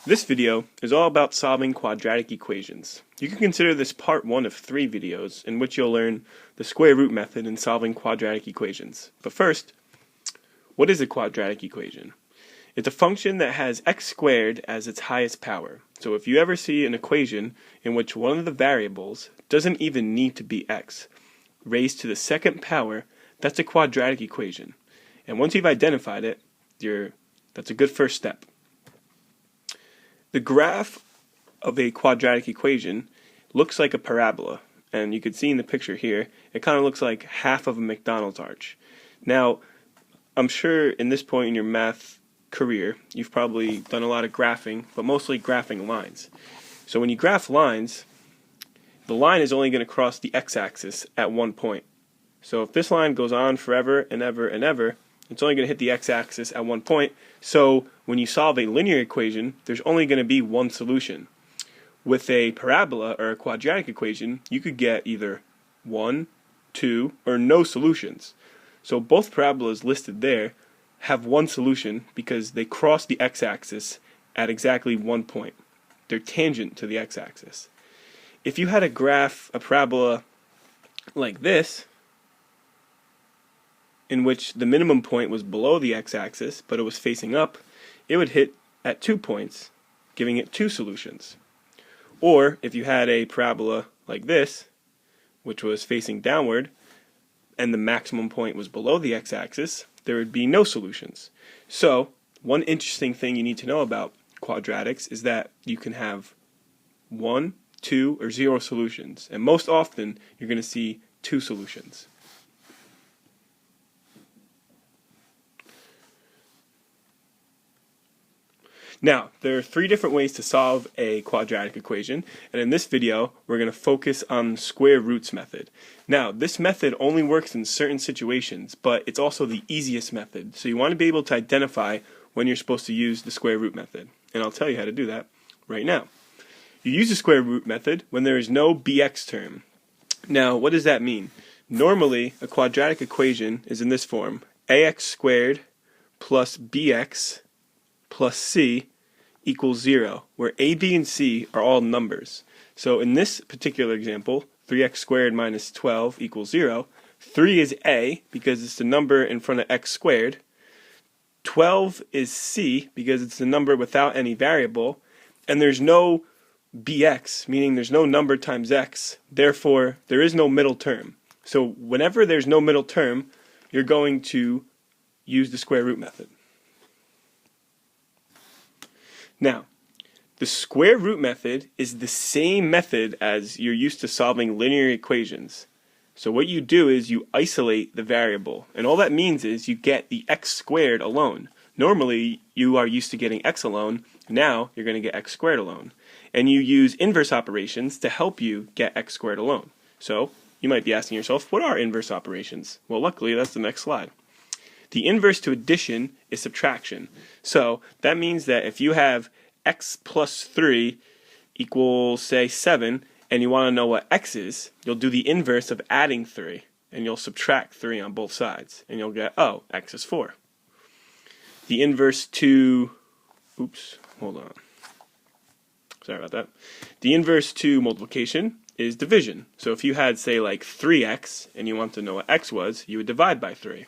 This video is all about solving quadratic equations. You can consider this part 1 of 3 videos in which you'll learn the square root method in solving quadratic equations. But first, what is a quadratic equation? It's a function that has x squared as its highest power. So if you ever see an equation in which one of the variables doesn't even need to be x, raised to the second power, that's a quadratic equation. And once you've identified it, that's a good first step. The graph of a quadratic equation looks like a parabola, and you can see in the picture here, it kind of looks like half of a McDonald's arch. Now, I'm sure in this point in your math career, you've probably done a lot of graphing, but mostly graphing lines. So when you graph lines, the line is only going to cross the x-axis at one point. So if this line goes on forever and ever and ever, it's only going to hit the x-axis at one point. So when you solve a linear equation, there's only going to be one solution. With a parabola or a quadratic equation, you could get either 1, 2, or no solutions. So both parabolas listed there have one solution because they cross the x-axis at exactly one point. They're tangent to the x-axis. If you had a parabola like this, in which the minimum point was below the x-axis, but it was facing up, it would hit at 2 points, giving it 2 solutions. Or if you had a parabola like this, which was facing downward, and the maximum point was below the x-axis, there would be no solutions. So, one interesting thing you need to know about quadratics is that you can have 1, 2, or 0 solutions, and most often you're going to see 2 solutions. Now, there are 3 different ways to solve a quadratic equation, and in this video, we're going to focus on the square roots method. Now, this method only works in certain situations, but it's also the easiest method, so you want to be able to identify when you're supposed to use the square root method, and I'll tell you how to do that right now. You use the square root method when there is no bx term. Now, what does that mean? Normally, a quadratic equation is in this form: ax squared plus bx plus c equals 0, where a, b, and c are all numbers. So in this particular example, 3x squared minus 12 equals 0. 3 is a, because it's the number in front of x squared. 12 is c, because it's the number without any variable. And there's no bx, meaning there's no number times x. Therefore, there is no middle term. So whenever there's no middle term, you're going to use the square root method. Now, the square root method is the same method as you're used to solving linear equations. So what you do is you isolate the variable, and all that means is you get the x squared alone. Normally, you are used to getting x alone. Now, you're going to get x squared alone. And you use inverse operations to help you get x squared alone. So, you might be asking yourself, what are inverse operations? Well, luckily, that's the next slide. The inverse to addition is subtraction. So that means that if you have x plus 3 equals, say, 7, and you want to know what x is, you'll do the inverse of adding 3, and you'll subtract 3 on both sides, and you'll get, oh, x is 4. The inverse to, sorry about that. The inverse to multiplication is division. So if you had, say, like 3x, and you want to know what x was, you would divide by 3.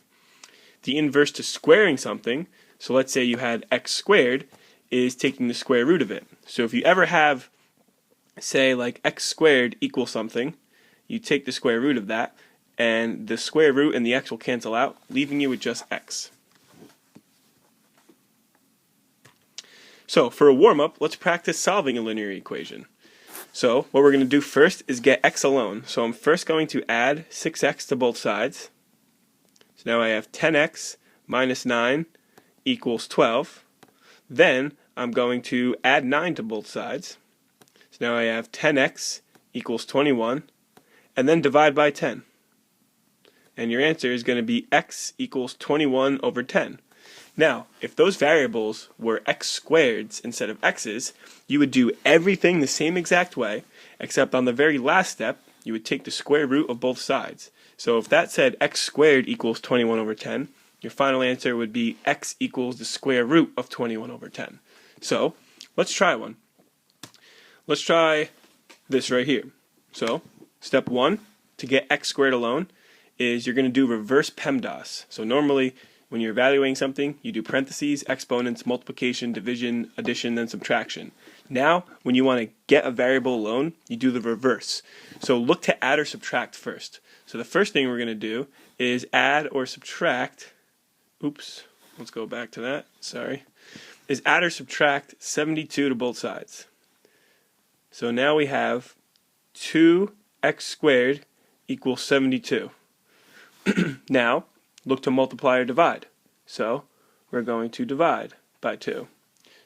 The inverse to squaring something, so let's say you had x squared, is taking the square root of it. So if you ever have, say, like x squared equals something, you take the square root of that, and the square root and the x will cancel out, leaving you with just x. So for a warm-up, let's practice solving a linear equation. So what we're going to do first is get x alone. So I'm first going to add 6x to both sides. So now I have 10x minus 9 equals 12. Then I'm going to add 9 to both sides. So now I have 10x equals 21. And then divide by 10. And your answer is going to be x equals 21 over 10. Now, if those variables were x squareds instead of x's, you would do everything the same exact way, except on the very last step, you would take the square root of both sides. So if that said x squared equals 21 over 10, your final answer would be x equals the square root of 21 over 10. So let's try one. Let's try this right here. So, step 1, to get x squared alone, is you're going to do reverse PEMDAS. So normally, when you're evaluating something, you do parentheses, exponents, multiplication, division, addition, then subtraction. Now, when you want to get a variable alone, you do the reverse. So look to add or subtract first. So the first thing we're going to do is add or subtract, let's go back to that, is add or subtract 72 to both sides. So now we have 2x squared equals 72. Now, look to multiply or divide. So, we're going to divide by 2.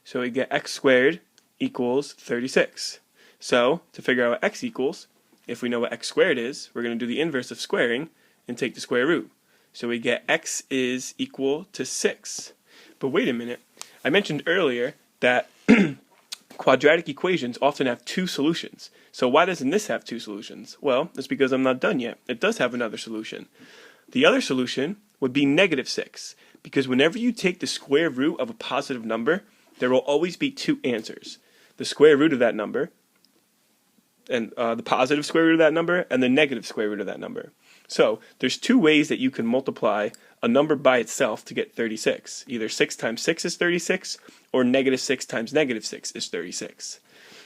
So we get x squared equals 36. So, to figure out what x equals, if we know what x squared is, we're going to do the inverse of squaring and take the square root. So we get x is equal to 6. But wait a minute, I mentioned earlier that quadratic equations often have two solutions. So why doesn't this have two solutions? Well, it's because I'm not done yet. It does have another solution. The other solution would be -6, because whenever you take the square root of a positive number, there will always be two answers. The square root of that number, and the positive square root of that number, and the negative square root of that number. So there's two ways that you can multiply a number by itself to get 36. Either 6 times 6 is 36, or -6 times -6 is 36.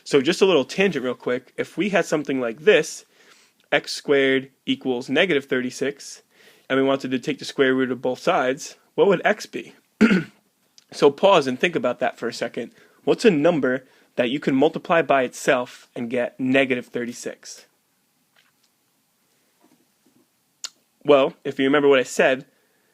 So just a little tangent real quick. If we had something like this, x squared equals -36, and we wanted to take the square root of both sides, what would x be? So pause and think about that for a second. What's a number that you can multiply by itself and get -36? Well, if you remember what I said,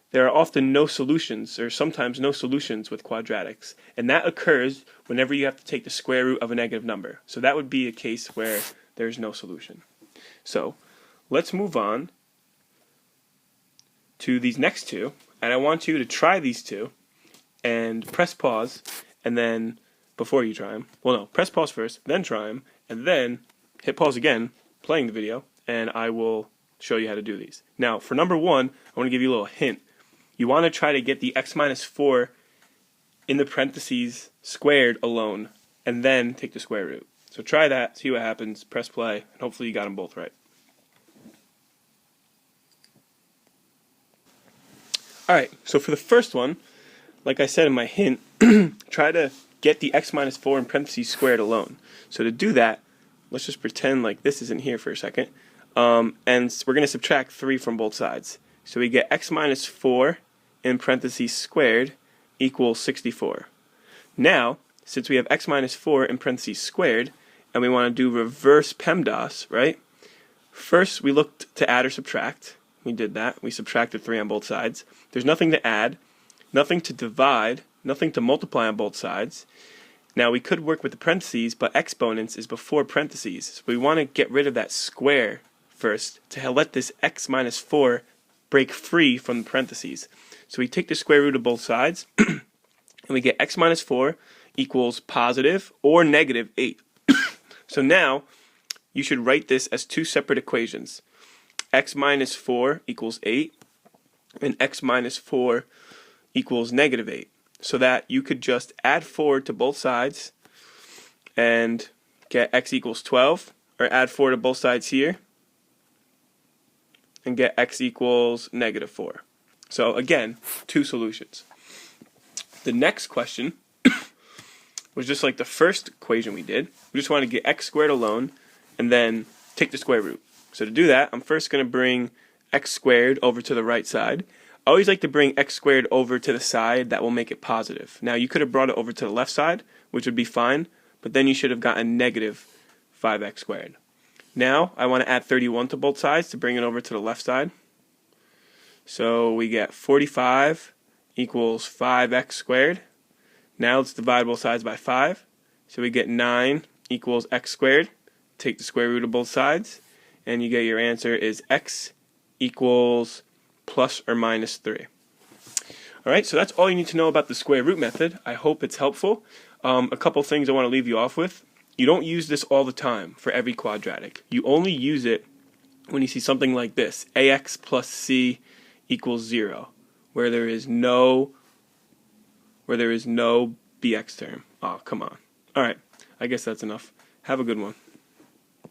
there are often no solutions, or sometimes no solutions with quadratics. And that occurs whenever you have to take the square root of a negative number. So that would be a case where there's no solution. So let's move on to these next two. And I want you to try these two and press pause, and then before you try them, well no, press pause first, then try them, and then hit pause again, playing the video, and I will show you how to do these. Now, for number 1, I want to give you a little hint. You want to try to get the x minus 4 in the parentheses squared alone, and then take the square root. So try that, see what happens, press play, and hopefully you got them both right. Alright, so for the first one, like I said in my hint, try to get the x minus 4 in parentheses squared alone. So to do that, let's just pretend like this isn't here for a second. And we're going to subtract 3 from both sides. So we get x minus 4 in parentheses squared equals 64. Now, since we have x minus 4 in parentheses squared, and we want to do reverse PEMDAS, right? First, we looked to add or subtract. We did that. We subtracted 3 on both sides. There's nothing to add, nothing to divide, nothing to multiply on both sides. Now, we could work with the parentheses, but exponents is before parentheses. So we want to get rid of that square first to let this x minus 4 break free from the parentheses. So we take the square root of both sides, and we get x minus 4 equals positive or negative 8. So now, you should write this as two separate equations. X minus 4 equals 8, and x minus 4 equals negative 8. So that you could just add 4 to both sides and get x equals 12, or add 4 to both sides here and get x equals negative 4. So again, two solutions. The next question was just like the first equation we did. We just want to get x squared alone and then take the square root. So to do that, I'm first going to bring x squared over to the right side. I always like to bring x squared over to the side that will make it positive. Now you could have brought it over to the left side, which would be fine, but then you should have gotten negative 5x squared. Now I want to add 31 to both sides to bring it over to the left side. So we get 45 equals 5x squared. Now let's divide both sides by 5. So we get 9 equals x squared. Take the square root of both sides, and you get your answer is x equals plus or minus 3. Alright, so that's all you need to know about the square root method. I hope it's helpful. A couple things I want to leave you off with. You don't use this all the time for every quadratic. You only use it when you see something like this, ax plus c equals 0, where there is no bx term. Oh, come on. Alright, I guess that's enough. Have a good one.